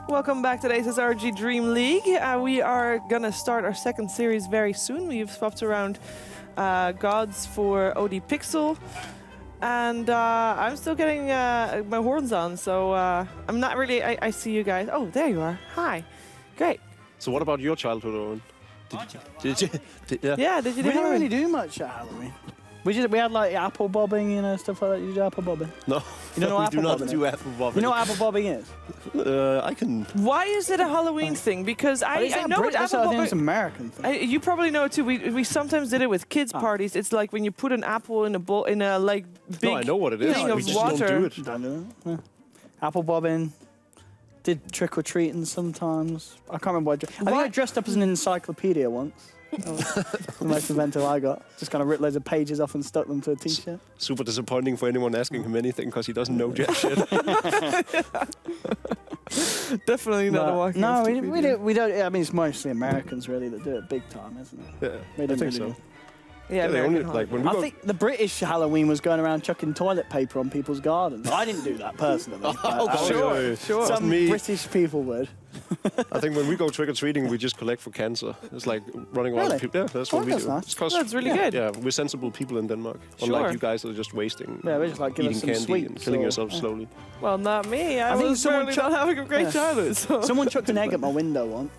Welcome back to the ASUS ROG Dream League. We are gonna start our second series very soon. We've swapped around gods for OD Pixel. And I'm still getting my horns on, so I'm not really... I see you guys. Oh, there you are. Hi. Great. So what about your childhood, Owen? Did you Did you do We didn't Halloween? really do much at Halloween. We had like apple bobbing, you know, stuff like that. You do apple bobbing? No. You don't know we apple do not bobbing do is? apple bobbing. You know what apple bobbing is? I can... Why is it a Halloween thing? Because I know what That's apple I think it's an bobbing... American thing. You probably know it too. We sometimes did it with kids' parties. It's like when you put an apple in a bowl, in a like big No, I know what it is. thing We of just water. don't do it. Don't do that. Yeah. Apple bobbing. Did trick or treating sometimes. I can't remember what I think I dressed up as an encyclopedia once. That was the most inventive I got. Just kind of ripped loads of pages off and stuck them to a t-shirt. Super disappointing for anyone asking him anything because he doesn't know jack shit. Definitely not a walking. No, we don't. I mean, it's mostly Americans really that do it big time, isn't it? Yeah, We I don't think really so. do. Yeah, they only, American like, when we I go... think the British Halloween was going around chucking toilet paper on people's gardens. I didn't do that personally. sure. Sure. Some me. British people would. I think when we go trick-or-treating, we just collect for cancer. It's like running around Really? with people. Yeah, that's what we that's do. nice. It's 'cause- That's really good. Yeah, we're sensible people in Denmark. Sure. Unlike you guys that are just wasting, Yeah, we're just like giving eating some candy sweets and killing or- yourself slowly. Well, not me. I think was someone certainly not having a great yeah. childhood. So. Someone chucked an egg at my window once.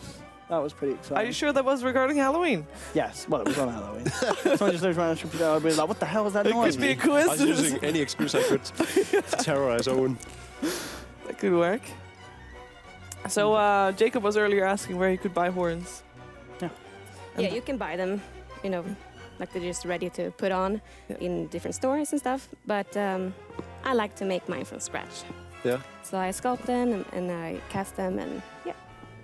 That was pretty exciting. Are you sure that was regarding Halloween? Yes. Well, it was on Halloween. Someone just looked around and chucked it out. I'd be like, what the hell was that It noise? could be a I was coincidence. using any excuse I could to terrorize Owen. That could work. So Jacob was earlier asking where he could buy horns. Yeah, you can buy them, you know, like they're just ready to put on in different stores and stuff. But I like to make mine from scratch. Yeah. So I sculpt them and I cast them and yeah. do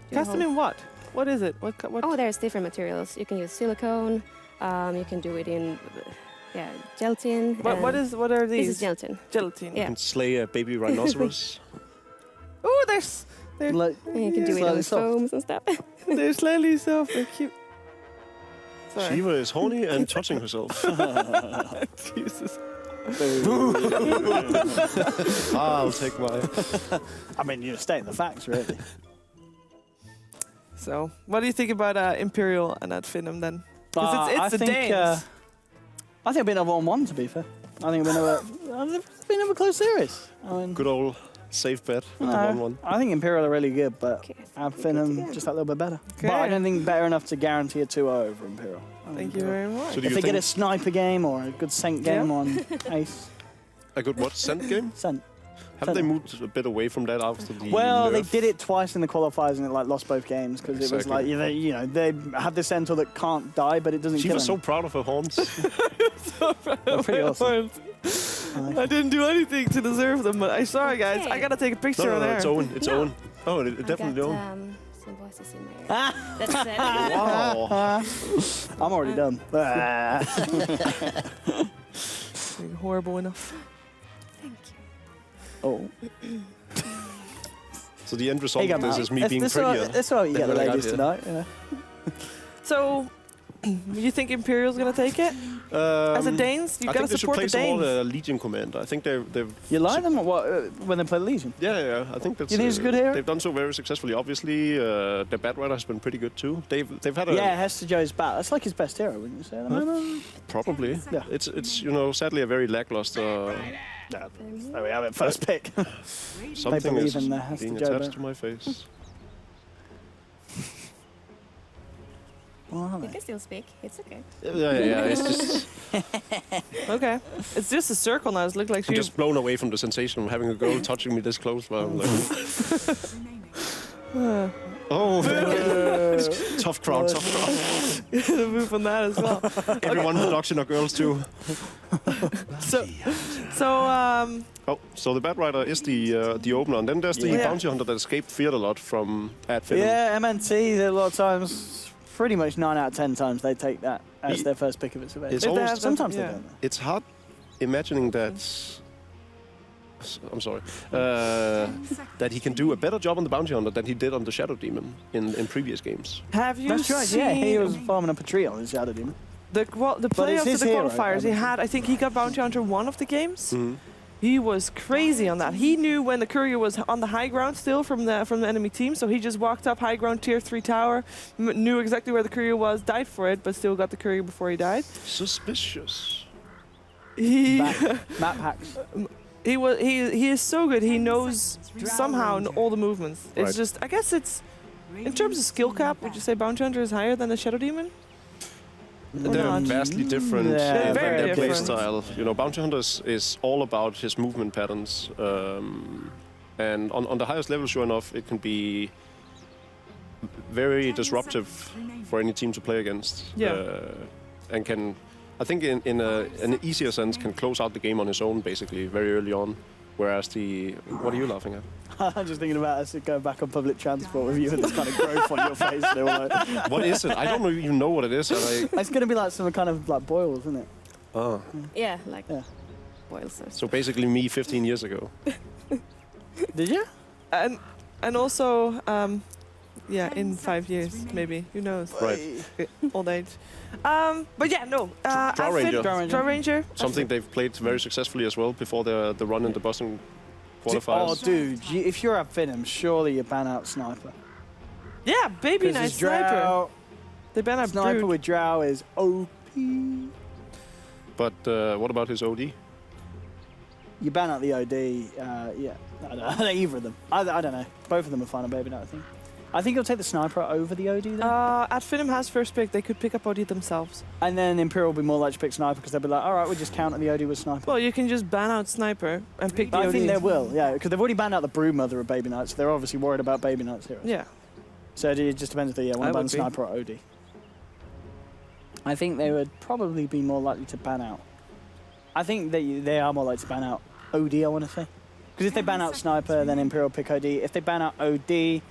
the Cast them whole- in what? What is it? What? Oh, there's different materials. You can use silicone. You can do it in, gelatin. What are these? This is gelatin. Gelatine. Yeah. And slay a baby rhinoceros. Oh, there's Like, And you can do it slightly on soft. foams and stuff. they're slightly soft. They're cute. Sorry. Shiva is horny and touching herself. Jesus. I'll take my... I mean, you're stating the facts, really. So, what do you think about Imperial and at Finem then? Because I it's the think, Danes. I think we've been over on one, to be fair. I think we've been over a close series. I mean, Good old safe bet with the 1-1. I think Imperial are really good, but Okay, I've we get Finem together. just that little bit better. Okay. But I don't think better enough to guarantee a 2-0 over Imperial. Thank you very much. So do If you they get think a sniper game or a good scent game on Ace, a good what, scent game? scent. Haven't they moved a bit away from that after the Well, they nerf? did it twice in the qualifiers and it like lost both games because it was like they have this centaur that can't die, but it doesn't She kill was him. so proud of her horns. They're pretty awesome. I didn't do anything to deserve them, but I sorry guys. Okay. I gotta take a picture no, on there. it's Owen. It's No. Owen. Oh, it I definitely got, Owen. some voices in my ear. That's it. Wow. I'm already done. You're horrible enough. Thank you. Oh, So the end result here you of go, this Matt. is me being That's prettier. all you than get the what I got ladies here. tonight. You know. So, you think Imperial's gonna take it? As a Danes, you I gotta think they should support play the some more Danes. Legion Commander. I think they've... You like them or what, when they play Legion? Yeah, I think that's... You think it's a good hero? They've done so very successfully. Obviously, the Bat Rider has been pretty good too. They've had a... Yeah, Hester Joe's bat. That's like his best hero, wouldn't you say? at the moment? Probably. Yeah. It's you know, sadly a very lackluster... There we have it. First pick. Something believe is in the Hester being Joe attached bat. to my face. You can still speak. It's okay. Yeah, it's just... Okay. It's just a circle now. It looks like I'm she... just blown away from the sensation of having a girl touching me this close. While I'm like, oh, tough crowd, tough crowd. gonna move on that as well. Everyone in production are girls too. So, Oh, so the Bat Rider is the opener, and then there's the Yeah. Bounty Hunter that escaped feared a lot from at Finem. Yeah, MNT, a lot of times, pretty much 9 out of 10 times, they take that as their first pick of its event. It's almost- Sometimes yeah. they don't. It's hard imagining that. I'm sorry. That he can do a better job on the Bounty Hunter than he did on the Shadow Demon in previous games. have you That's right, seen... yeah, he was farming up a tree on his Shadow Demon. The it's playoffs of his the hero, qualifiers, I I think he got Bounty Hunter one of the games. Mhm. He was crazy on that. He knew when the courier was on the high ground still from the enemy team, so he just walked up high ground tier 3 tower, knew exactly where the courier was, died for it, but still got the courier before he died. Suspicious. He Map hacks. he is so good. He knows somehow all the movements. It's Right. just, I guess it's in terms of skill cap. Would you say Bounty Hunter is higher than the Shadow Demon? They're not. vastly different Yeah, in very their play different. style. You know, Bounty Hunter is all about his movement patterns. And on the highest level, sure enough, it can be very disruptive for any team to play against. Yeah. And can, I think in an easier sense, can close out the game on his own, basically, very early on. Whereas what are you laughing at? I'm just thinking about us going back on public transport with you and this kind of growth on your face. They were like, What is it? I don't even know what it is. it's going to be like some kind of like boils, isn't it? Yeah, like Yeah. boils. Or So basically me 15 years ago. Did you? And also, in 5 years maybe. Who knows? Right. Old age. But yeah, no. Draw Ranger. Draw Ranger. Something they've played very successfully as well before the run in the Boston Oh, qualifiers. dude, if you're at Finem, surely you ban out Sniper. Yeah, Baby 'Cause Knight his Sniper. Drow, They ban out Sniper Brood. with Drow is OP. But what about his OD? You ban out the OD, yeah. I don't know, either of them. I don't know. Both of them are fine on Baby Knight, I think. I think you'll take the Sniper over the OD then. At Finem has first pick. They could pick up OD themselves. And then Imperial will be more likely to pick Sniper because they'll be like, all right, we'll just counter the OD with Sniper. Well, you can just ban out Sniper and pick the I OD. think they will, yeah, because they've already banned out the Broodmother of Baby Knights. So they're obviously worried about Baby Knights heroes. Yeah. So it just depends if they want I to ban would be. Sniper or OD. I think they would probably be more likely to ban out. I think they are more likely to ban out OD, I want to say. Because if they ban out Sniper, then Imperial pick OD. If they ban out OD,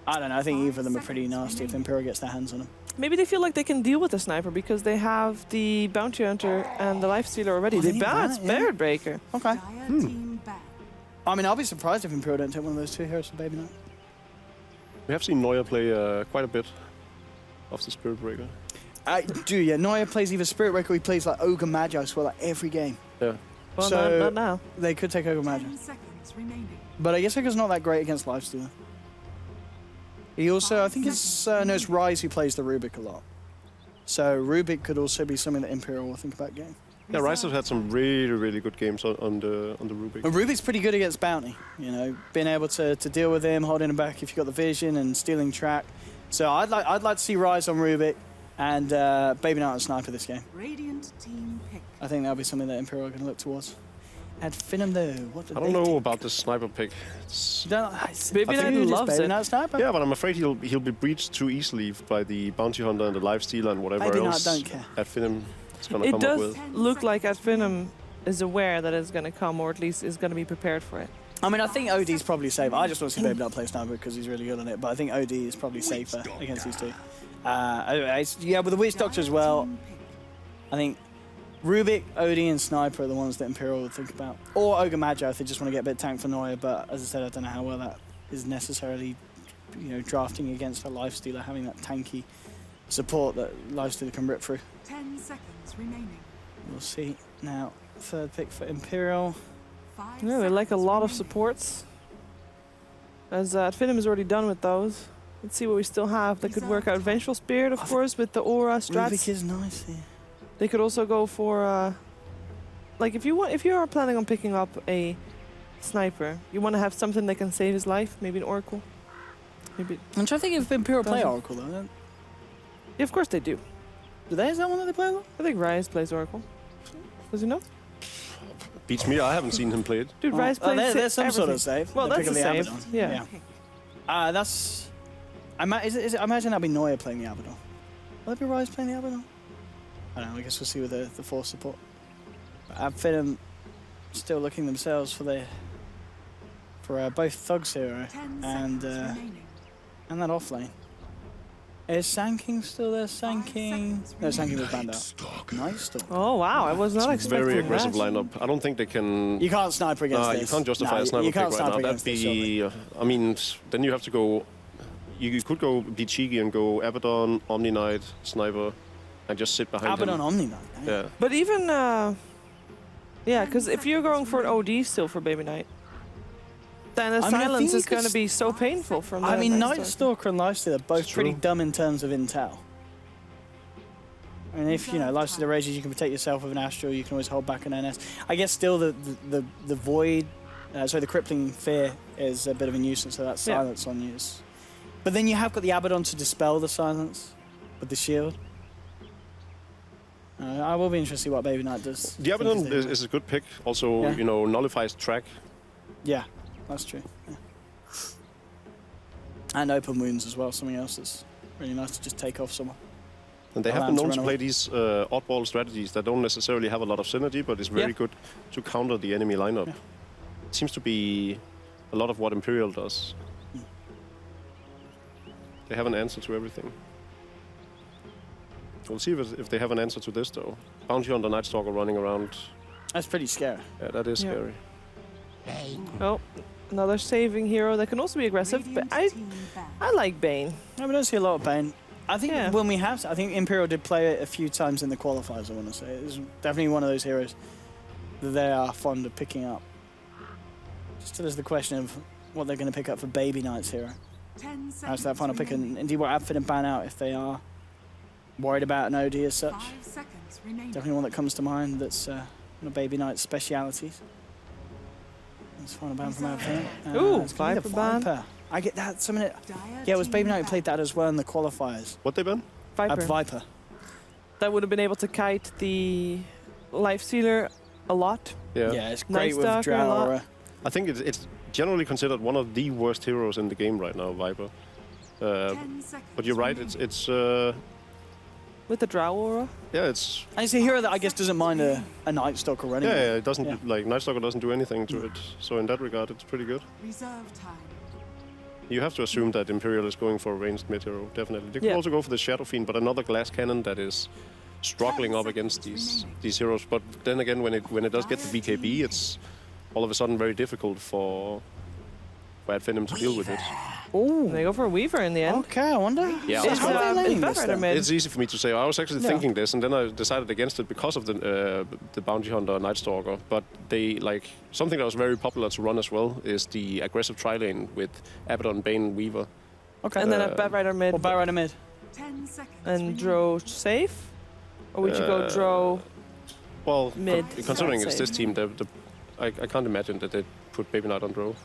I don't know, I think either of them are pretty nasty if Imperial gets their hands on them. Maybe they feel like they can deal with the Sniper because they have the Bounty Hunter and the Lifestealer already. Oh, they they ban ban out it, yeah. Spirit Breaker. Okay. Team back. I mean, I'll be surprised if Imperial don't take one of those two heroes for Baby Knight. We have seen Neuer play quite a bit of the Spirit Breaker. I do, yeah. Neuer plays either Spirit Breaker or he plays like Ogre Magi, I swear, like every game. Yeah. Well, So- not now. They could take Ogre Magi. 10 seconds remaining. But I guess Ogre's not that great against Lifestealer. He also, I think it's Rise who plays the Rubik a lot. So Rubik could also be something that Imperial will think about getting. Yeah, Rice has had some really, really good games on the Rubik. And Rubik's pretty good against Bounty, you know, being able to deal with him, holding him back if you've got the vision and stealing track. So I'd like to see Rise on Rubik and Baby Knight on Sniper this game. Radiant team pick. I think that'll be something that Imperial are going to look towards. At Finem though, what do I they don't know do? about the sniper pick. You don't, Baby I think Knight just loves Baby it. Knight Sniper? Yeah, but I'm afraid he'll be breached too easily by the Bounty Hunter and the Lifestealer and whatever Baby Knight else don't care. at Finem is going to It come up does with. look like at Finem is aware that it's going to come, or at least is going to be prepared for it. I mean, I think OD's probably safe. I just want to see Baby Knight play Sniper because he's really good on it. But I think OD is probably safer against these two. Yeah, with the Witch Doctor as well, Team pick. I think Rubik, OD, and Sniper are the ones that Imperial would think about. Or Ogre Magi if they just want to get a bit of tank for Neuer. But as I said, I don't know how well that is necessarily, you know, drafting against a Lifestealer, having that tanky support that Lifestealer can rip through. 10 seconds remaining. We'll see. Now, third pick for Imperial. 5 Yeah, they like a seconds lot of remaining. supports. As Finem is already done with those. Let's see what we still have that could work out. Vengeful Spirit, of course, with the Aura Rubik strats. is nice here. They could also go for, like if you are planning on picking up a sniper, you want to have something that can save his life. Maybe an Oracle. Maybe. I'm trying to think if Imperial play Doesn't. Oracle though. Yeah, of course they do. Do they? Is that one that they play a lot? I think Rise plays Oracle. Does he know? Beats me, I haven't seen him play it. Dude, Rise plays there's some sort of everything. save. Well, They're that's a picking the save. Abaddon. Yeah. That's. I imagine that'll be Neuer playing the Abaddon. Will it be Rise playing the Abaddon? I don't know. I guess we'll see with the force support. But Finem still looking themselves for both Thugs hero 10 and seconds remaining. and that off lane. Is Sanking still there? Sanking. No, Sanking was banned out. Nice Stalk. Oh wow, I was not It's a expecting very aggressive that. lineup. I don't think they can. You can't sniper against You this. can't justify No, a sniper you can't pick right sniper now. against That'd this, surely. be. I mean, then you have to go. You could go be cheeky and go Abaddon, Omni Knight, Sniper, and just sit behind Abaddon him. Omni Knight. Yeah. But even Yeah, because if you're going for an OD still for Baby Knight, then the I mean, I silence think you is going to could be so painful from the I mean, Night Night Stalker. Stalker and Lifesteal are both It's pretty true. dumb in terms of intel. I mean, if, you know, Lifesteal rages, you can protect yourself with an Astral, you can always hold back an NS. I guess still the Void, the Crippling Fear is a bit of a nuisance, so that silence on use. But then you have got the Abaddon to dispel the silence with the shield. I will be interested to see what Baby Knight does. The Abaddon is a good pick. Also, Yeah. you know, nullifies track. Yeah, that's true. Yeah. And open wounds as well, something else that's really nice to just take off someone. And they have Allow been them to known to run play away. these oddball strategies that don't necessarily have a lot of synergy, but it's very Yeah. good to counter the enemy lineup. Yeah. It seems to be a lot of what Imperial does. They have an answer to everything. We'll see if they have an answer to this, though. Bounty Hunter Night Stalker running around. That's pretty scary. Yeah, that is Yeah. scary. Oh, another saving hero that can also be aggressive, but I like Bane. No, we don't see a lot of Bane. I think Yeah. when we have, I think Imperial did play it a few times in the qualifiers, I want to say. It's definitely one of those heroes that they are fond of picking up. Still is the question of what they're going to pick up for Baby Knight's hero. 10 seconds. That's that final pick, and indeed what Adfin and ban out if they are worried about an OD as such. 5 seconds remaining. Definitely one that comes to mind that's one of Baby Knight's specialities. Let's find a ban from Adfin. Ooh, it's gonna be the Viper ban. Viper. I get that. Some of it. Dire Yeah, it was Baby team Knight who back. played that as well in the qualifiers. What they been? Viper. Viper. That would have been able to kite the Life Stealer a lot. Yeah. Yeah, it's Night great with Stalker a lot. Drow. I think it's generally considered one of the worst heroes in the game right now, Viper. 10 seconds But you're right. remaining. It's With the Drow Aura. yeah, it's And it's a hero that I guess doesn't mind a Night Stalker running. yeah, with. yeah. It doesn't Yeah. like Night Stalker doesn't do anything to it. So in that regard, it's pretty good. Reserve time. You have to assume that Imperial is going for a ranged mid hero, definitely. They could Yeah. also go for the Shadow Fiend, but another glass cannon that is struggling up against these heroes. But then again, when it does get the BKB, it's all of a sudden very difficult for Finem to deal with it. Ooh. They go for a Weaver in the end. Okay, I wonder. Yeah, So It's, how are they laning it's this Batrider then? mid. It's easy for me to say. I was actually Yeah. thinking this, and then I decided against it because of the Bounty Hunter Night Stalker. But they like something that was very popular to run as well is the aggressive tri lane with Abaddon, Bane, Weaver. Okay. And then a Batrider mid Well, Batrider mid. 10 seconds and remaining. Dro safe? Or would you go Dro? Well, Mid, considering I'd it's say. this team, I can't imagine that they put Baby Knight on Dro.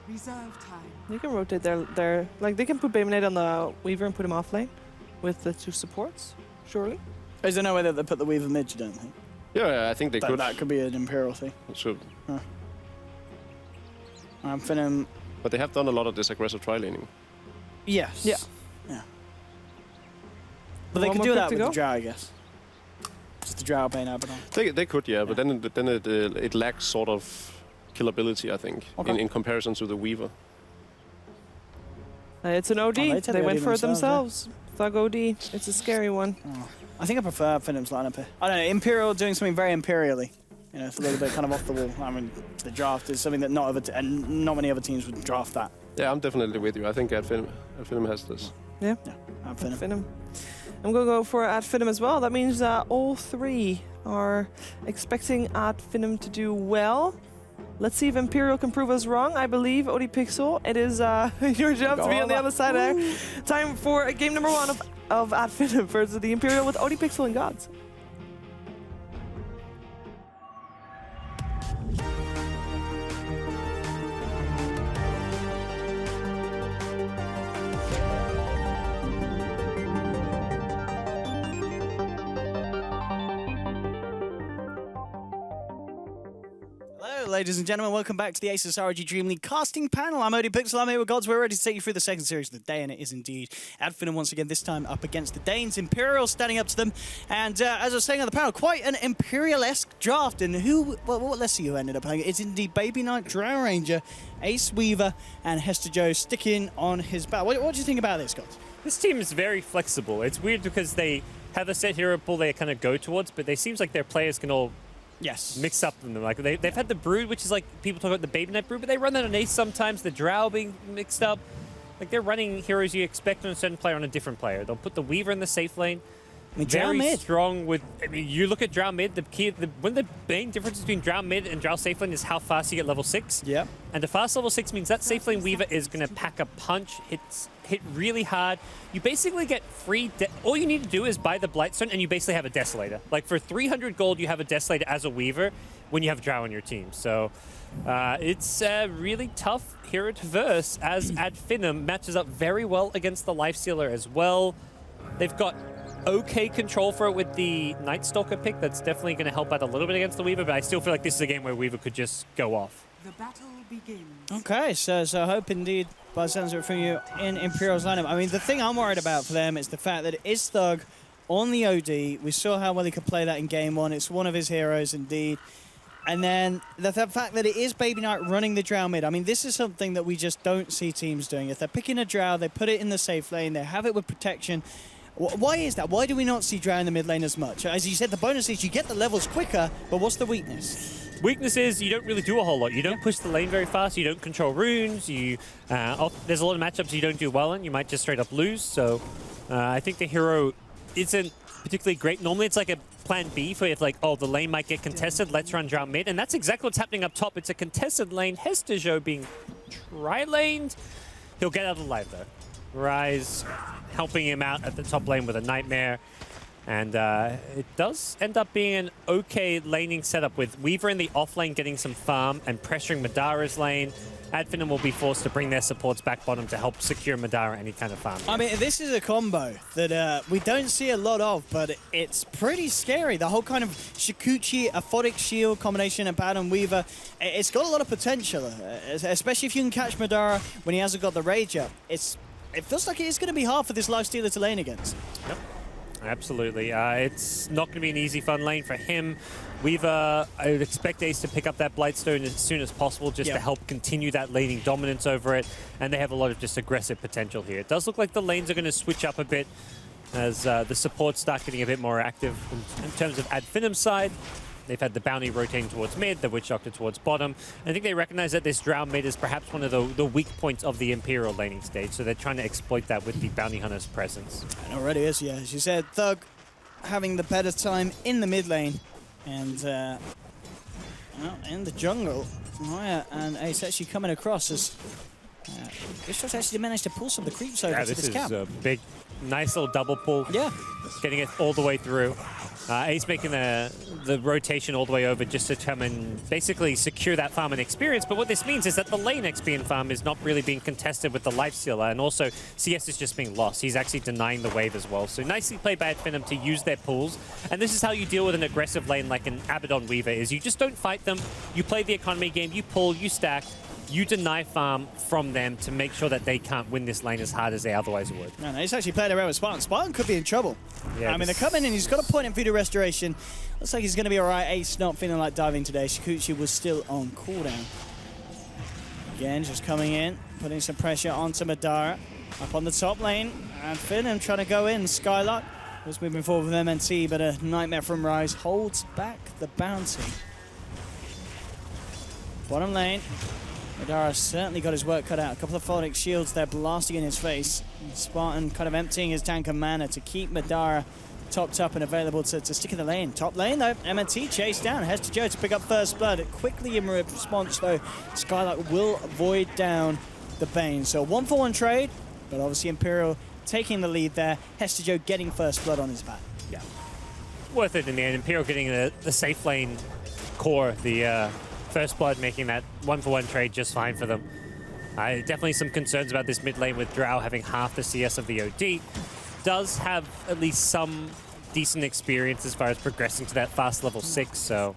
Reserve time. You can rotate their like they can put Baby Knight on the Weaver and put him off lane with the two supports, surely. Is there no way that they put the Weaver mid, you don't think? Yeah, I think they could. That could be an Imperial thing. So, I'm Finem. but they have done a lot of this aggressive tri laning. Yes. Yeah. Yeah. But they One could more do pick that to with go? the Drow, I guess. Just the Drow, Bane, Abaddon. They could, yeah, but then it lacks sort of killability, I think, Okay. in comparison to the Weaver. It's an OD. Oh, they take they the went OD for it themselves, themselves. Thug OD. It's a scary one. Oh. I think I prefer Finem's lineup here. I don't know, Imperial doing something very Imperially. You know, it's a little bit kind of off the wall. I mean, the draft is something that not many other teams would draft that. Yeah, I'm definitely with you. I think Finem has this. Yeah. Yeah, I'm Finem. Finem. I'm going to go for Finem as well. That means all three are expecting Finem to do well. Let's see if Imperial can prove us wrong. I believe OD Pixel, it is your job to be on the other side there. Time for game number 1 of Finem versus the Imperial with OD Pixel and Gods. Hello, ladies and gentlemen. Welcome back to the ASUS ROG DreamLeague casting panel. I'm OD Pixel. I'm here with Gods. We're ready to take you through the second series of the day, and it is indeed Adfin once again, this time up against the Danes. Imperial standing up to them. And as I was saying on the panel, quite an Imperial-esque draft. And let's see who ended up playing it. It's indeed Baby Knight, Drow Ranger, Ace Weaver, and Hester Joe sticking on his back. What do you think about this, Gods? This team is very flexible. It's weird because they have a set hero pool they kind of go towards, but they seems like their players can all Yes. mix up in them. Like they've had the Brood, which is like people talk about the Baby Knight Brood, but they run that on Ace sometimes. The Drow being mixed up. Like they're running heroes you expect on a certain player on a different player. They'll put the Weaver in the safe lane. Drow very mid. strong with. I mean, you look at Drow mid. One of the main differences between Drow mid and Drow safe lane is how fast you get level 6. Yep. And the fast level 6 means that safe lane Weaver is going to pack a punch. Hit really hard. You basically get free. All you need to do is buy the Blightstone, and you basically have a Desolator. Like for 300 gold, you have a Desolator as a Weaver when you have Drow on your team. So it's really tough hero to verse, as Finem matches up very well against the Lifestealer as well. They've got okay control for it with the Night Stalker pick. That's definitely going to help out a little bit against the Weaver, but I still feel like this is a game where Weaver could just go off. The battle begins. Okay, so I hope indeed, by the sounds of it from you, in Imperial's lineup. I mean, the thing I'm worried about for them is the fact that it is Thug on the OD. We saw how well he could play that in game 1. It's one of his heroes indeed. And then the fact that it is Baby Knight running the Drow mid. I mean, this is something that we just don't see teams doing. If they're picking a Drow, they put it in the safe lane, they have it with protection. Why is that? Why do we not see Drow in the mid lane as much? As you said, the bonus is you get the levels quicker, but what's the weakness? Weakness is you don't really do a whole lot. You don't push the lane very fast. You don't control runes. There's a lot of matchups you don't do well in. You might just straight up lose. So I think the hero isn't particularly great. Normally it's like a plan B for if like, oh, the lane might get contested, let's run Drow mid. And that's exactly what's happening up top. It's a contested lane. Hestejo being tri-laned. He'll get out alive though. Rise helping him out at the top lane with a Nightmare. And it does end up being an okay laning setup with Weaver in the off lane getting some farm and pressuring Madara's lane. Finem will be forced to bring their supports back bottom to help secure Madara any kind of farm. I mean, this is a combo that we don't see a lot of, but it's pretty scary. The whole kind of Shikuchi, Aphotic Shield combination of Bad and Weaver, it's got a lot of potential, especially if you can catch Madara when he hasn't got the rage up. It feels like it is going to be hard for this Lifestealer to lane against. Yep. Absolutely. It's not going to be an easy, fun lane for him. Weaver, I would expect Ace to pick up that Blightstone as soon as possible just to help continue that laning dominance over it. And they have a lot of just aggressive potential here. It does look like the lanes are going to switch up a bit as the supports start getting a bit more active in terms of Finem's side. They've had the Bounty rotating towards mid, the Witch Doctor towards bottom. I think they recognize that this Drow mid is perhaps one of the weak points of the Imperial laning stage, so they're trying to exploit that with the Bounty Hunter's presence. It already is, yeah. As you said, Thug having the better time in the mid lane. And in the jungle, Maya and Ace actually coming across as Vishwas actually managed to pull some of the creeps over to this camp. This is a big, nice little double pull. Yeah. Getting it all the way through. Ace making the rotation all the way over just to come and basically secure that farm and experience. But what this means is that the lane XP and farm is not really being contested with the Lifestealer. And also, CS is just being lost. He's actually denying the wave as well. So nicely played by Finem to use their pulls. And this is how you deal with an aggressive lane like an Abaddon Weaver, is you just don't fight them. You play the economy game, you pull, you stack, you deny farm from them to make sure that they can't win this lane as hard as they otherwise would. No, he's actually played around with Spartan. Spartan could be in trouble. Yeah, I mean, they're coming in. He's got a point in Voodoo Restoration. Looks like he's going to be all right. Ace not feeling like diving today. Shikuchi was still on cooldown. Again, just coming in, putting some pressure onto Madara. Up on the top lane. And Finem trying to go in. Skylark was moving forward with MNT, but a Nightmare from Rise holds back the bounty. Bottom lane. Madara certainly got his work cut out. A couple of Phonic shields there blasting in his face. Spartan kind of emptying his tank of mana to keep Madara topped up and available to stick in the lane. Top lane though, MNT chased down. Hestejo to pick up first blood. Quickly in response though, Skylark will void down the Bane. So 1-for-1 trade, but obviously Imperial taking the lead there. Hestejo getting first blood on his back. Yeah. Worth it in the end. Imperial getting the safe lane core, the first blood, making that 1-for-1 trade just fine for them. Definitely some concerns about this mid lane with Drow having half the CS of the OD. Does have at least some decent experience as far as progressing to that fast level 6, so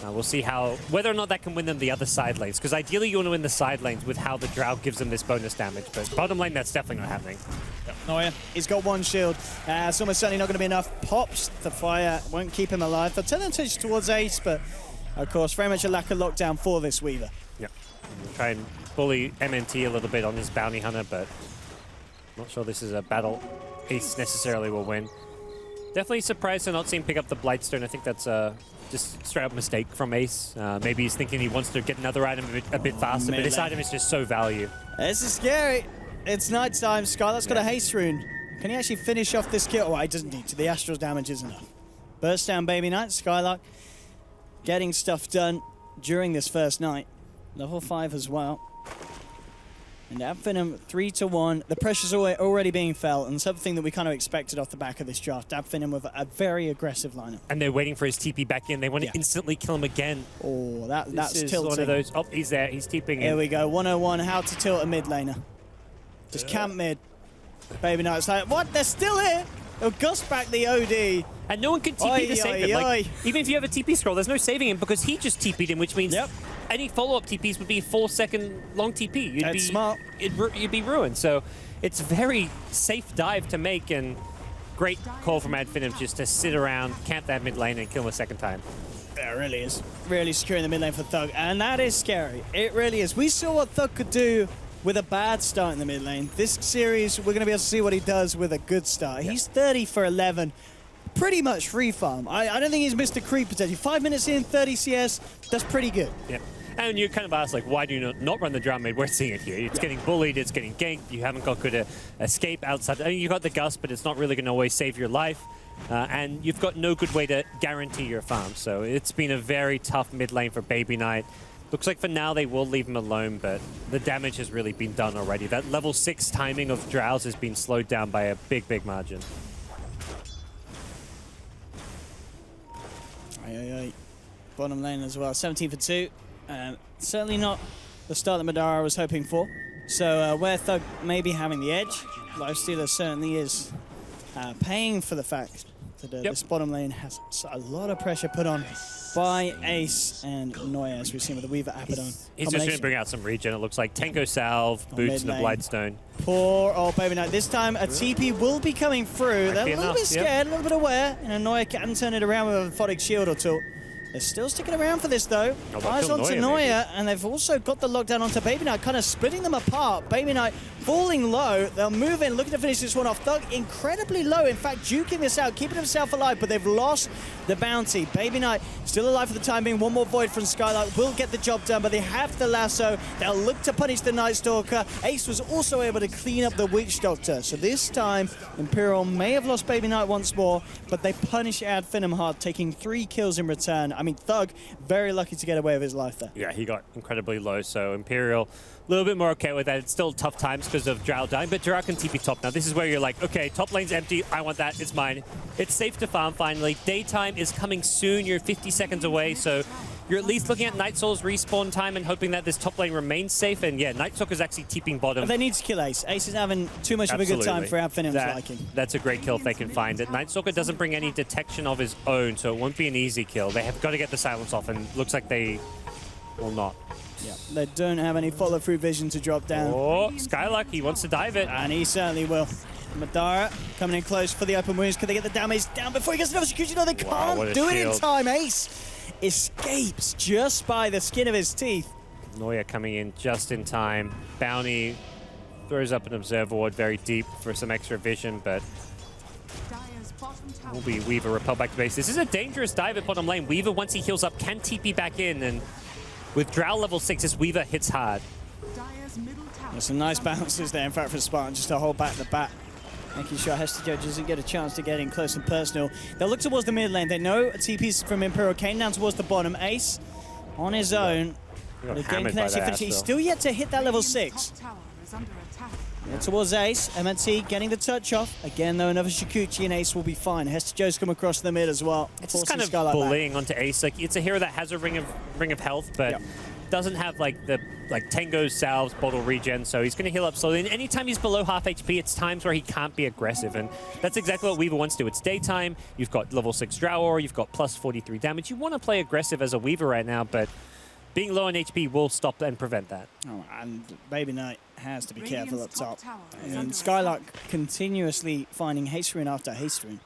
we'll see whether or not that can win them the other side lanes, because ideally you want to win the side lanes with how the Drow gives them this bonus damage, but bottom lane that's definitely not happening. Oh yeah, he's got one shield. It's almost certainly not going to be enough. Pops the fire, won't keep him alive. They'll turn attention towards Ace, but of course very much a lack of lockdown for this Weaver. Yeah, we'll try and bully MNT a little bit on his Bounty Hunter, but not sure this is a battle Ace necessarily will win. Definitely surprised to not see him pick up the Blightstone. I think that's just straight up mistake from Ace. Maybe he's thinking he wants to get another item a bit faster, but this item is just so value. This is scary. It's nighttime. Skylark's got a haste rune. Can he actually finish off this kill? Oh, he doesn't need to. The Astral's damage is enough. Burst down Baby Knight, Skylark getting stuff done during this first night. Level 5 as well. And Finem 3-1. The pressure's already being felt, and something that we kind of expected off the back of this draft. Finem with a very aggressive lineup. And they're waiting for his TP back in. They want to instantly kill him again. Oh, that's This is tilting. one of those. Oh, he's there. He's TPing in. Here we go. 101. How to tilt a mid laner. Just camp mid. Baby Knight's like, what? They're still here. They'll gust back the OD. And no one can TP to save him. Like, even if you have a TP scroll, there's no saving him because he just TP'd him, which means any follow-up TPs would be 4-second long TP. That's smart. You'd be ruined. So it's a very safe dive to make, and great call from Finem just to sit around, camp that mid lane, and kill him a second time. Yeah, it really is. Really securing the mid lane for Thug, and that is scary. It really is. We saw what Thug could do with a bad start in the mid lane. This series, we're going to be able to see what he does with a good start. He's 30 for 11. Pretty much free farm. I don't think he's missed a creep potential. 5 minutes in, 30 CS, that's pretty good. Yeah. And you kind of ask, like, why do you not run the drum mid? We're seeing it here. It's getting bullied, it's getting ganked, you haven't got good escape outside. I mean, you've got the Gust, but it's not really going to always save your life. And you've got no good way to guarantee your farm. So it's been a very tough mid lane for Baby Knight. Looks like for now they will leave him alone, but the damage has really been done already. That level 6 timing of Drowse has been slowed down by a big, big margin. Bottom lane as well, 17 for 2. Certainly not the start that Madara was hoping for. So where Thug may be having the edge, Lifestealer certainly is paying for the fact that this bottom lane has a lot of pressure put on by Ace and Noya, as we've seen with the Weaver Abaddon. He's just going to bring out some regen. It looks like Tango Salve, Boots, and the Blightstone. Poor old Baby Knight. This time a TP will be coming through. They're a little bit scared, a little bit aware. And Noya can turn it around with a Orthotic Shield or two. They're still sticking around for this, though. Eyes onto Noya, and they've also got the lockdown onto Baby Knight, kind of splitting them apart. Baby Knight falling low. They'll move in, looking to finish this one off. Thug incredibly low, in fact, duking this out, keeping himself alive, but they've lost the bounty. Baby Knight still alive for the time being. One more Void from Skylark will get the job done, but they have the lasso. They'll look to punish the Night Stalker. Ace was also able to clean up the Witch Doctor. So this time, Imperial may have lost Baby Knight once more, but they punish Finem hard, taking 3 kills in return. I mean, Thug, very lucky to get away with his life there. Yeah, he got incredibly low, so Imperial a little bit more okay with that. It's still tough times because of Drow dying, but Drow can TP top now. This is where you're like, okay, top lane's empty. I want that. It's mine. It's safe to farm finally. Daytime is coming soon. You're 50 seconds away, so you're at least looking at Night Soul's respawn time and hoping that this top lane remains safe. And yeah, Night Stalker's actually TPing bottom. But they need to kill Ace. Ace is having too much of a good time for Finim's liking. That's a great kill if they can find it. Night Stalker doesn't bring any detection of his own, so it won't be an easy kill. They have got to get the silence off, and looks like they will not. Yeah, they don't have any follow-through vision to drop down. Oh, Skylark, he wants to dive it. And he certainly will. Madara coming in close for the open wounds. Can they get the damage down before he gets another execution? No, they can't do it in time. Ace escapes just by the skin of his teeth. Noya coming in just in time. Bounty throws up an Observer Ward very deep for some extra vision, but will be Weaver repelled back to base. This is a dangerous dive at bottom lane. Weaver, once he heals up, can TP back in, and with Drow level 6, this Weaver hits hard. There's some nice bounces there, in fact, for Spartan, just to hold back the bat. Making sure Hester Judge doesn't get a chance to get in close and personal. They'll look towards the mid lane. They know TP's from Imperial came down towards the bottom. Ace on his own. But again, can actually finish. He's still yet to hit that level 6. Towards Ace. MNT getting the touch off. Again, though, another Shikuchi and Ace will be fine. Hester Joe's come across the mid as well. It's just kind of bullying onto Ace. Like, it's a hero that has a ring of health, but doesn't have like Tango's salves, bottle regen, so he's going to heal up slowly. And anytime he's below half HP, it's times where he can't be aggressive, and that's exactly what Weaver wants to do. It's daytime. You've got level 6 Drow Aura, you've got plus 43 damage. You want to play aggressive as a Weaver right now, but being low on HP will stop and prevent that. Oh, and Baby Knight has to be careful up top. And Skylark continuously finding haste rune after haste rune.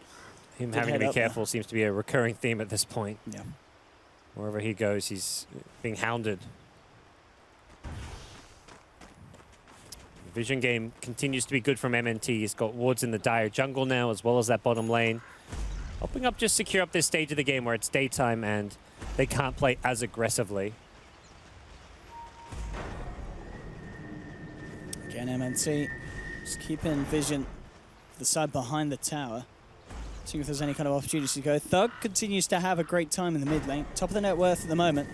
Him having to be careful seems to be a recurring theme at this point. Yeah. Wherever he goes, he's being hounded. The vision game continues to be good from MNT. He's got wards in the dire jungle now, as well as that bottom lane. Helping up just secure up this stage of the game where it's daytime and they can't play as aggressively. Again, MNT just keeping vision the side behind the tower. Seeing if there's any kind of opportunity to go. Thug continues to have a great time in the mid lane. Top of the net worth at the moment.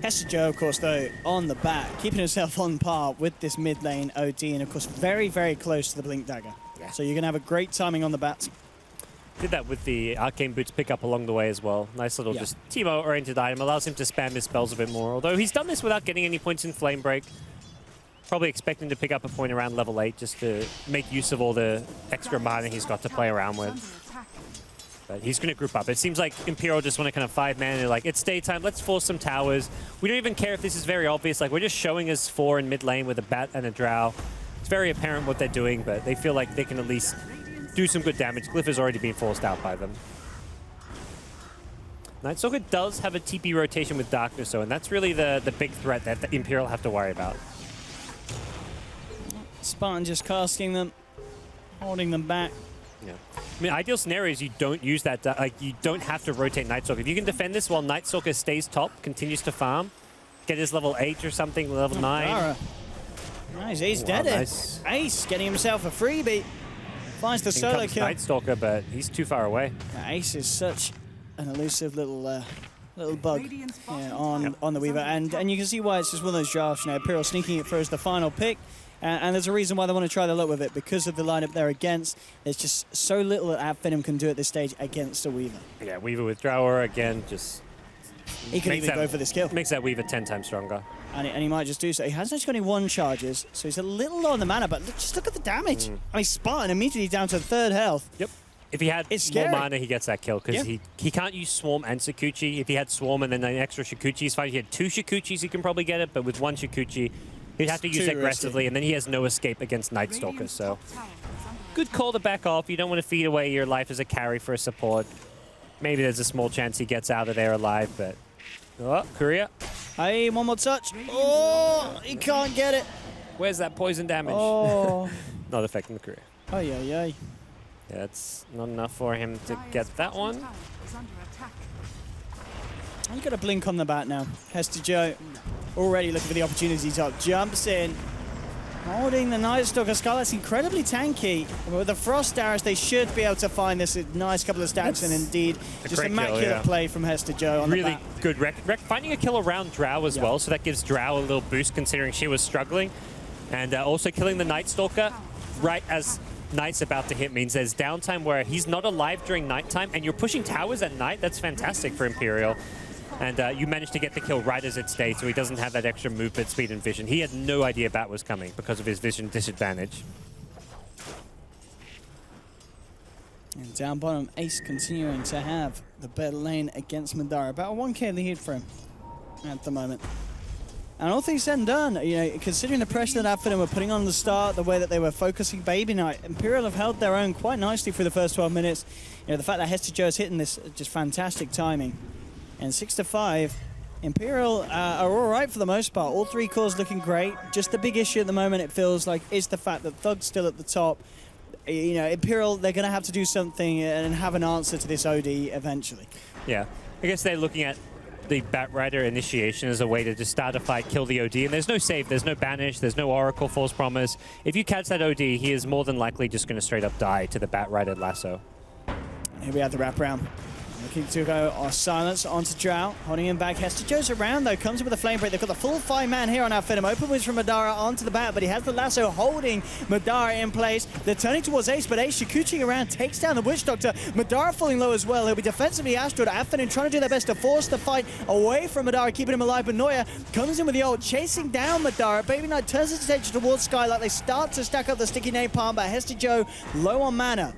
Hester Joe, of course, though, on the back, keeping himself on par with this mid lane OD, and of course, very, very close to the Blink Dagger. Yeah. So you're going to have a great timing on the bats. Did that with the Arcane Boots pick up along the way as well. Nice little just Teemo-oriented item. Allows him to spam his spells a bit more. Although he's done this without getting any points in Flame Break. Probably expecting to pick up a point around level 8 just to make use of all the extra mana he's got to play around with. But he's going to group up. It seems like Imperial just want to kind of 5-man. They're like, it's daytime, let's force some towers. We don't even care if this is very obvious. Like, we're just showing us 4 in mid lane with a Bat and a Drow. It's very apparent what they're doing, but they feel like they can at least do some good damage. Glyph has already been forced out by them. Nightstalker does have a TP rotation with Darkness, though, and that's really the big threat that the Imperial have to worry about. Spartan just casting them, holding them back. Yeah. I mean, ideal scenario is you don't use that, like, you don't have to rotate Nightstalker. If you can defend this while Nightstalker stays top, continues to farm, get his level 8 or something, level 9. Nice, he's dead. Nice. Ace getting himself a freebie. Finds the solo kill. Nightstalker, but he's too far away. Ace is such an elusive little bug on the Weaver, and you can see why it's just one of those drafts. You know, Imperial sneaking it through as the final pick. And there's a reason why they want to try their luck with it, because of the lineup they're against. There's just so little that Finem can do at this stage against a Weaver. Yeah, Weaver with Drower again, just... He can even go for this kill. Makes that Weaver 10 times stronger. And he might just do so. He hasn't actually got any 1 charges, so he's a little low on the mana, but just look at the damage. I mean, Spartan immediately down to 3rd health. Yep. If he had more mana, he gets that kill, because he can't use Swarm and Sakuchi. If he had Swarm and then an extra Shikuchi, he's fine. If he had 2 Shikuchis, he can probably get it, but with 1 Shikuchi, he'd have to use it aggressively, and then he has no escape against Nightstalker, so... Good call to back off. You don't want to feed away your life as a carry for a support. Maybe there's a small chance he gets out of there alive, but... Oh, Korea. Hey, one more touch. Oh, he can't get it. Where's that poison damage? Oh. Not affecting the Korea. Oh, yeah. Yeah, it's not enough for him to get that one. You got a blink on the bat now. Hester Joe already looking for the opportunity top. Jumps in. Holding the Nightstalker Skull. That's incredibly tanky. With the Frost Arrows, they should be able to find this a nice couple of stacks, and indeed, just immaculate play from Hester Joe on the really bat. Good. Finding a kill around Drow as well, so that gives Drow a little boost considering she was struggling. And also killing the Nightstalker right as Night's about to hit means there's downtime where he's not alive during nighttime, and you're pushing towers at night. That's fantastic for Imperial. And you managed to get the kill right as it stayed, so he doesn't have that extra movement speed and vision. He had no idea Bat was coming because of his vision disadvantage. And down bottom, Ace continuing to have the better lane against Madara. About a 1k lead for him at the moment. And all things said and done, you know, considering the pressure that Finem were putting on the start, the way that they were focusing Baby Knight, Imperial have held their own quite nicely for the first 12 minutes. You know, the fact that Hester Joe is hitting this, just fantastic timing. And 6-5, Imperial are all right for the most part. All 3 cores looking great. Just the big issue at the moment, it feels like, is the fact that Thug's still at the top. You know, Imperial, they're going to have to do something and have an answer to this OD eventually. Yeah, I guess they're looking at the Batrider initiation as a way to just start a fight, kill the OD, and there's no save, there's no banish, there's no Oracle, False Promise. If you catch that OD, he is more than likely just going to straight up die to the Batrider lasso. Here we have the wraparound. Looking to go silence onto Drow, holding him back. Hester Joe's around though, comes in with a flame break. They've got the full 5-man here on our Finem. Open wins from Madara onto the bat, but he has the lasso holding Madara in place. They're turning towards Ace, but Ace Shikuchi around, takes down the Witch Doctor. Madara falling low as well. He'll be defensively Astral. Finem trying to do their best to force the fight away from Madara, keeping him alive, but Noya comes in with the ult, chasing down Madara. Baby Knight turns his attention towards Skylight. They start to stack up the sticky napalm, but Hester Joe low on mana.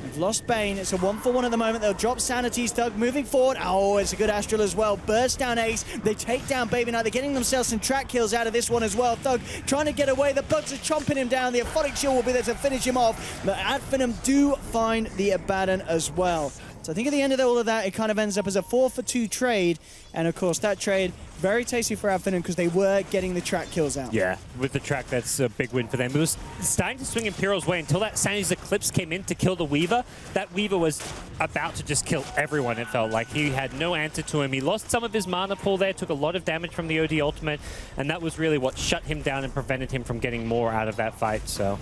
They've lost Bane. It's a 1-for-1 at the moment. They'll drop Sanity. Thug moving forward. Oh, it's a good Astral as well. Burst down Ace. They take down Baby Knight. They're getting themselves some track kills out of this one as well. Thug trying to get away. The Bugs are chomping him down. The Aphotic Shield will be there to finish him off. But Finem do find the Abaddon as well. So I think at the end of all of that, it kind of ends up as a 4-for-2 trade. And of course, that trade, very tasty for Finem because they were getting the track kills out. Yeah, with the track, that's a big win for them. It was starting to swing Imperial's way until that Sanity's Eclipse came in to kill the Weaver. That Weaver was about to just kill everyone, it felt like. He had no answer to him. He lost some of his mana pool there, took a lot of damage from the OD ultimate, and that was really what shut him down and prevented him from getting more out of that fight. So,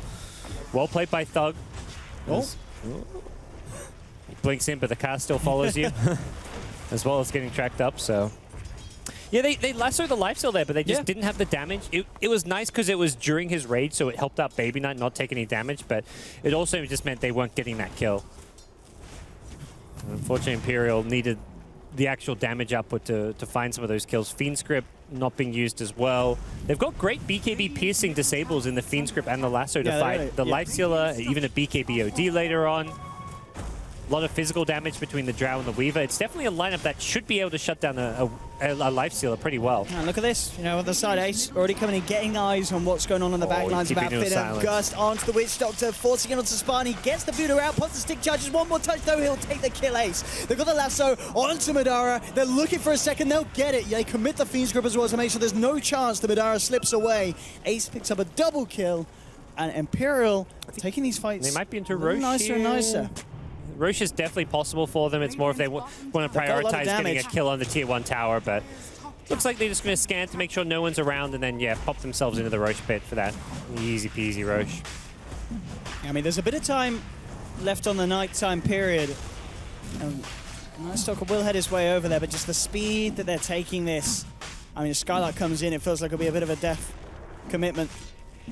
well played by Thug. Oh. He blinks in, but the car still follows you, as well as getting tracked up, so... Yeah, they lassoed the lifesteal there, but they just didn't have the damage. It was nice because it was during his raid, so it helped out Baby Knight not take any damage, but it also just meant they weren't getting that kill. Unfortunately, Imperial needed the actual damage output to find some of those kills. Fiend Script not being used as well. They've got great BKB piercing disables in the Fiend Script and the lasso to fight the Life Stealer, even a BKB OD later on. A lot of physical damage between the Drow and the Weaver. It's definitely a lineup that should be able to shut down a Life Stealer pretty well. And look at this, you know, on the side, Ace already coming in, getting eyes on what's going on the back lines about Finem. Gust onto the Witch Doctor, forcing it onto Spawn. He gets the Buddha out, puts the stick charges. One more touch, though, he'll take the kill, Ace. They've got the lasso onto Madara. They're looking for a second, they'll get it. They commit the Fiend's Grip as well to make sure there's no chance the Madara slips away. Ace picks up a double kill, and Imperial taking these fights. They might be into Roche nicer and nicer. Roche is definitely possible for them. It's more if they want to prioritize getting a kill on the tier 1 tower, but looks like they're just going to scan to make sure no one's around and then, yeah, pop themselves into the Roche pit for that. Easy peasy Roche. I mean, there's a bit of time left on the nighttime period. Nightstalker will head his way over there, but just the speed that they're taking this. I mean, if Skylark comes in, it feels like it'll be a bit of a death commitment.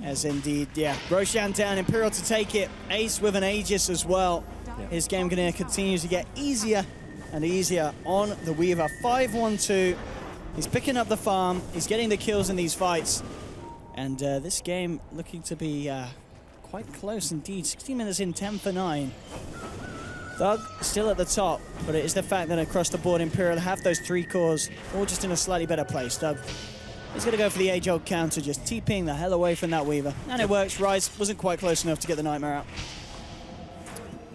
As indeed, yeah. Roshan down, Imperial to take it. Ace with an Aegis as well. His game going to continue to get easier and easier on the Weaver. 5-1-2. He's picking up the farm. He's getting the kills in these fights. And this game looking to be quite close indeed. 16 minutes in, 10 for 9. Thug still at the top, but it is the fact that across the board, Imperial have those 3 cores, all just in a slightly better place. Thug is going to go for the age-old counter, just TPing the hell away from that Weaver. And it works. Rise wasn't quite close enough to get the Nightmare out.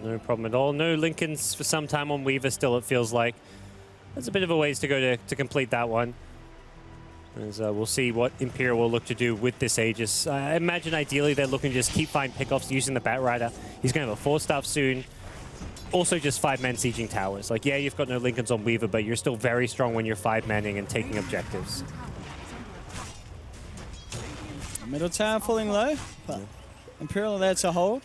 No problem at all. No Lincolns for some time on Weaver still, it feels like. There's a bit of a ways to go to complete that one. As we'll see what Imperial will look to do with this Aegis. I imagine ideally they're looking to just keep finding pickoffs using the Batrider. He's going to have a 4-staff soon. Also just 5-man sieging towers. Like, yeah, you've got no Lincolns on Weaver, but you're still very strong when you're 5-manning and taking objectives. Middle tower falling low, but Imperial are there to hold.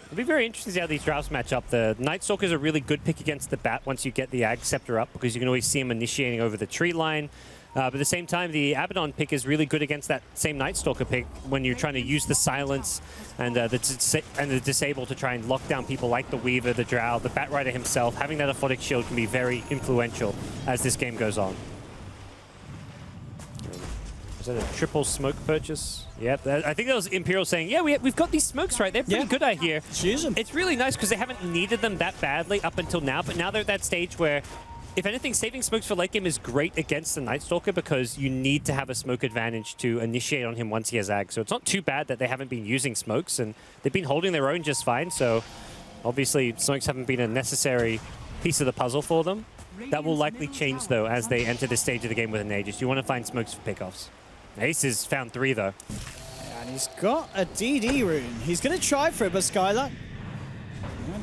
It'll be very interesting to see how these drafts match up. The Night Stalker is a really good pick against the Bat once you get the Ag Scepter up, because you can always see him initiating over the tree line. But at the same time, the Abaddon pick is really good against that same Night Stalker pick when you're trying to use the Silence and the Disable to try and lock down people like the Weaver, the Drow, the Batrider himself. Having that Aphotic Shield can be very influential as this game goes on. Is that a triple smoke purchase? Yep, I think that was Imperial saying, yeah, we've got these smokes, right? They're pretty good, I hear. Use them. It's really nice because they haven't needed them that badly up until now, but now they're at that stage where, if anything, saving smokes for late game is great against the Night Stalker because you need to have a smoke advantage to initiate on him once he has Ag. So it's not too bad that they haven't been using smokes, and they've been holding their own just fine. So obviously, smokes haven't been a necessary piece of the puzzle for them. That will likely change, though, as they enter this stage of the game with an Aegis. You want to find smokes for pickoffs. Ace has found 3, though. And he's got a DD rune. He's going to try for it, but Skylark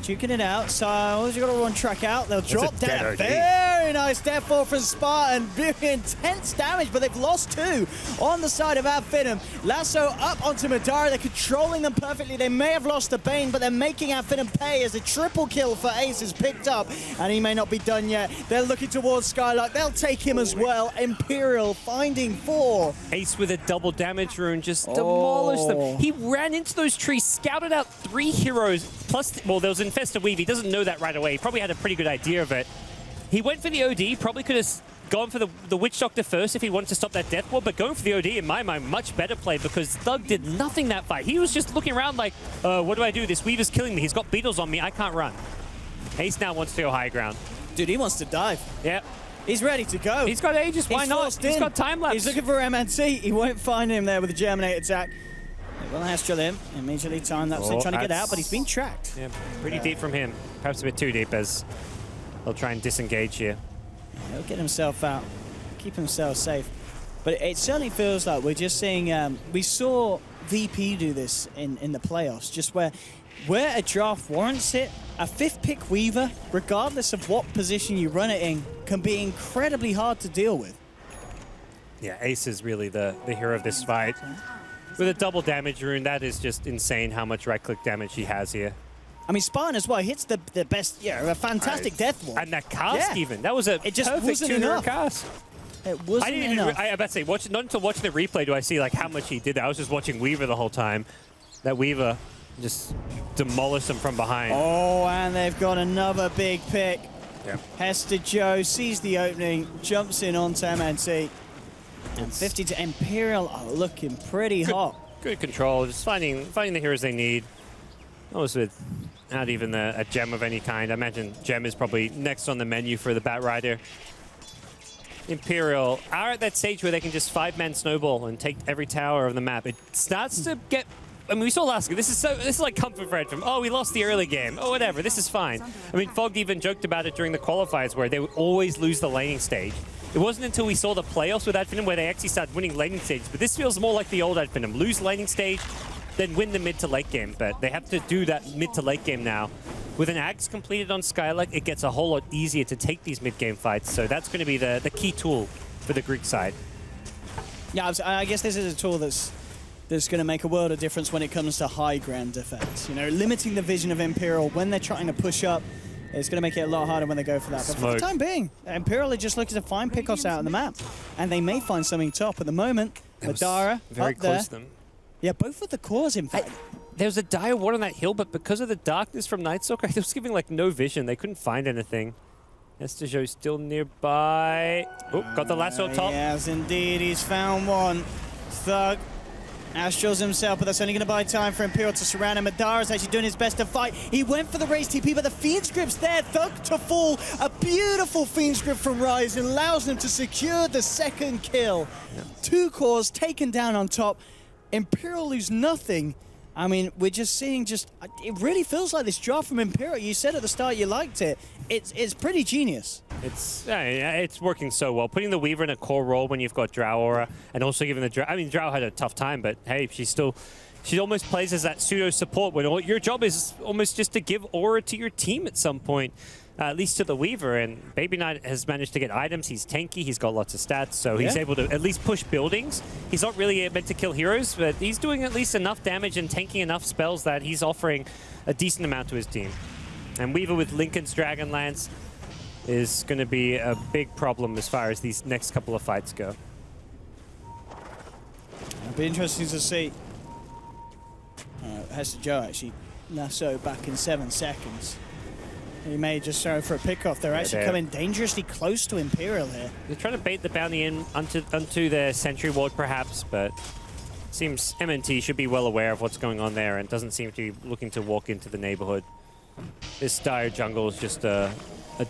duking it out. So you got to one track out. They'll drop down. Very nice death fall from Spartan. Very intense damage, but they've lost 2 on the side of Finem. Lasso up onto Madara. They're controlling them perfectly. They may have lost the Bane, but they're making Finem pay as a triple kill for Ace is picked up, and he may not be done yet. They're looking towards Skylark. They'll take him as well. Imperial finding 4. Ace with a double damage rune just demolished them. He ran into those trees, scouted out 3 heroes, plus, well, there was Infested Weave. He doesn't know that right away. He probably had a pretty good idea of it. He went for the OD, probably could have gone for the Witch Doctor first if he wanted to stop that Death Wall, but going for the OD, in my mind, much better play because Thug did nothing that fight. He was just looking around like, what do I do? This Weaver's killing me. He's got beetles on me. I can't run. Ace now wants to go high ground. Dude, he wants to dive. Yeah. He's ready to go. He's got Aegis. Why not? He's got time lapse. He's looking for MNC. He won't find him there with the Germinate attack. They will Astral him. Immediately time lapse. They're trying to get out, but he's been tracked. Yeah, pretty deep from him. Perhaps a bit too deep as they'll try and disengage here. He'll get himself out, keep himself safe. But it certainly feels like we're just seeing, we saw VP do this in the playoffs, just where a draft warrants it, a 5th pick Weaver, regardless of what position you run it in, can be incredibly hard to deal with. Yeah, Ace is really the hero of this fight. With a double damage rune, that is just insane how much right-click damage he has here. I mean, Spartan as well hits the best, a fantastic death wall. And that cast even. That was a It just perfect wasn't 2-0 enough. cast. It wasn't I didn't even, enough. I about to say, not until watching the replay do I see like how much he did that. I was just watching Weaver the whole time. That Weaver just demolished him from behind. Oh, and they've got another big pick. Yeah. Hester Joe sees the opening, jumps in onto MNT. And 50 to Imperial are looking pretty hot. Good control, just finding the heroes they need. Almost without even a gem of any kind. I imagine gem is probably next on the menu for the Bat Rider. Imperial are at that stage where they can just 5-man snowball and take every tower of the map. It starts to get. I mean, we saw last game. This is like comfort Fred from, oh, we lost the early game. Oh, whatever. This is fine. I mean, Fogged even joked about it during the qualifiers where they would always lose the laning stage. It wasn't until we saw the playoffs with Finem where they actually started winning laning stages. But this feels more like the old Finem. Lose laning stage, then win the mid to late game. But they have to do that mid to late game now. With an Axe completed on Skylark, it gets a whole lot easier to take these mid game fights. So that's going to be the key tool for the Greek side. Yeah, I guess this is a tool that's going to make a world of difference when it comes to high ground defense. You know, limiting the vision of Imperial when they're trying to push up, it's going to make it a lot harder when they go for that. But for the time being, Imperial are just looking to find pickoffs out on the map. And they may find something top at the moment. Madara very up there. close to them. Yeah, both with the cores, in fact. There was a dire ward on that hill, but because of the darkness from Nightstalker, it was giving like no vision. They couldn't find anything. Estejo still nearby. Oh, got the lasso up top. Yes, indeed, he's found one. Thug Astrals himself, but that's only going to buy time for Imperial to surround him. Madara's actually doing his best to fight. He went for the raise TP, but the Fiend Script's there. Thug to fall. A beautiful Fiend Script from Rise allows them to secure the second kill. Yep. 2 cores taken down on top. Imperial lose nothing. I mean, we're just seeing it really feels like this draft from Imperial. You said at the start you liked it. It's pretty genius. It's working so well. Putting the Weaver in a core role when you've got Drow Aura, and also giving the Drow. I mean, Drow had a tough time, but hey, she almost plays as that pseudo support when your job is almost just to give aura to your team at some point. At least to the Weaver, and Baby Knight has managed to get items. He's tanky, he's got lots of stats, so he's able to at least push buildings. He's not really meant to kill heroes, but he's doing at least enough damage and tanking enough spells that he's offering a decent amount to his team. And Weaver with Lincoln's Dragonlance is going to be a big problem as far as these next couple of fights go. It'll be interesting to see. Hester Joe actually lasso back in 7 seconds. He may just go for a pickoff. They're actually coming dangerously close to Imperial here. They're trying to bait the bounty in onto their sentry ward perhaps, but seems MNT should be well aware of what's going on there and doesn't seem to be looking to walk into the neighborhood. This dire jungle is just a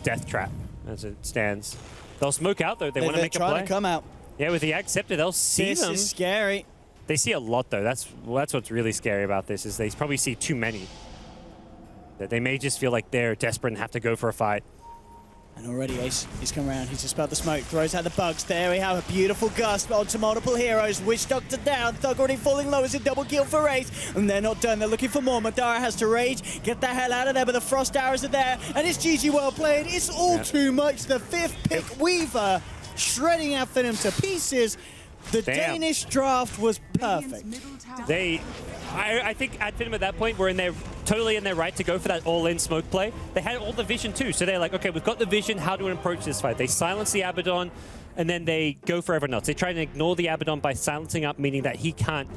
death trap as it stands. They'll smoke out though. They want to make a play. They're trying to come out. Yeah, with the Accepted, they'll see them. This is scary. They see a lot though. That's what's really scary about this is they probably see too many. That they may just feel like they're desperate and have to go for a fight. And already Ace, he's come around, he's just about the smoke, throws out the bugs. There we have a beautiful gust onto multiple heroes. Witch Doctor down, Thug already falling low as a double kill for Ace. And they're not done, they're looking for more. Madara has to rage, get the hell out of there, but the Frost Arrows are there. And it's GG well played, it's all too much. The 5th pick, Weaver, shredding Finem to pieces. The Danish draft was perfect. I think Finem at that point were totally in their right to go for that all-in smoke play. They had all the vision too, so they're like, okay, we've got the vision, how do we approach this fight? They silence the Abaddon, and then they go for everyone else. They try and ignore the Abaddon by silencing up, meaning that he can't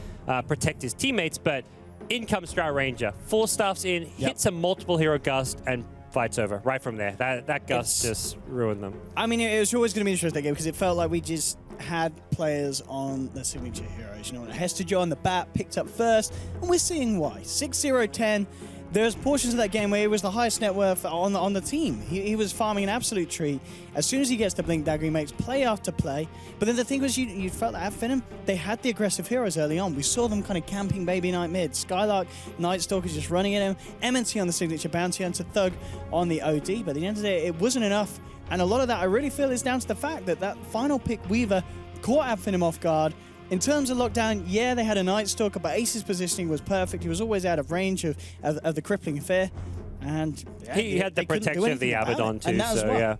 protect his teammates, but in comes Drow Ranger. 4 staffs in, hits a multiple hero gust, and fight's over right from there. That gust just ruined them. I mean, it was always going to be an interesting game because it felt like we just had players on the signature heroes. You know, Hester Joe on the bat picked up first, and we're seeing why. 6-0-10. There's portions of that game where he was the highest net worth on the team. He was farming an absolute treat. As soon as he gets the Blink Dagger, he makes play after play. But then the thing was, you felt that at Finem, they had the aggressive heroes early on. We saw them kind of camping Baby Knight mid. Skylark, Nightstalker just running at him. MNT on the signature bounty hunter, Thug on the OD. But at the end of the day, it wasn't enough. And a lot of that, I really feel, is down to the fact that final pick, Weaver, caught Finem off guard. In terms of lockdown, yeah, they had a Nightstalker, but Ace's positioning was perfect. He was always out of range of the crippling fear. And he had the protection of the Abaddon too, so yeah.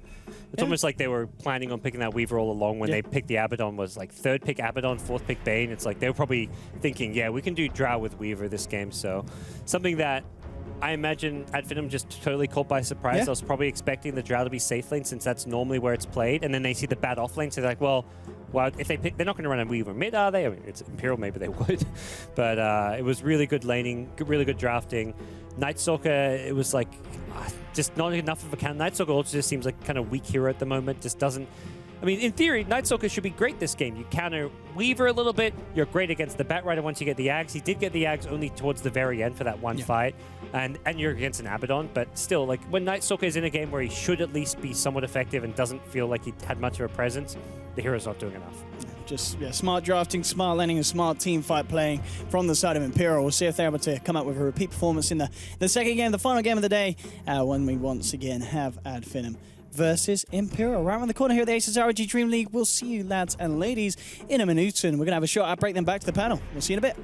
It's almost like they were planning on picking that Weaver all along when they picked the Abaddon. Was like 3rd pick Abaddon, 4th pick Bane. It's like they were probably thinking, yeah, we can do Drow with Weaver this game. So something that I imagine Finem just totally caught by surprise. Yeah. I was probably expecting the Drow to be safe lane since that's normally where it's played, and then they see the bad off lane, so they're like, well, if they pick, they're not going to run a Weaver mid, are they? I mean, it's Imperial, maybe they would. But it was really good laning, really good drafting. Night Stalker, it was like just not enough of a counter. Night Stalker also just seems like kind of weak hero at the moment. Just doesn't. I mean, in theory, Night Stalker should be great this game. You counter Weaver a little bit. You're great against the Bat Rider once you get the Ags. He did get the Ags only towards the very end for that one fight. And you're against an Abaddon. But still, like, when Night Stalker is in a game where he should at least be somewhat effective and doesn't feel like he had much of a presence, the hero's not doing enough. Just smart drafting, smart laning, and smart team fight playing from the side of Imperial. We'll see if they're able to come up with a repeat performance in the second game, the final game of the day, when we once again have Finem versus Imperial. Right around the corner here at the ASUS ROG Dream League. We'll see you, lads and ladies, in a minute. And we're going to have a short outbreak, then back to the panel. We'll see you in a bit.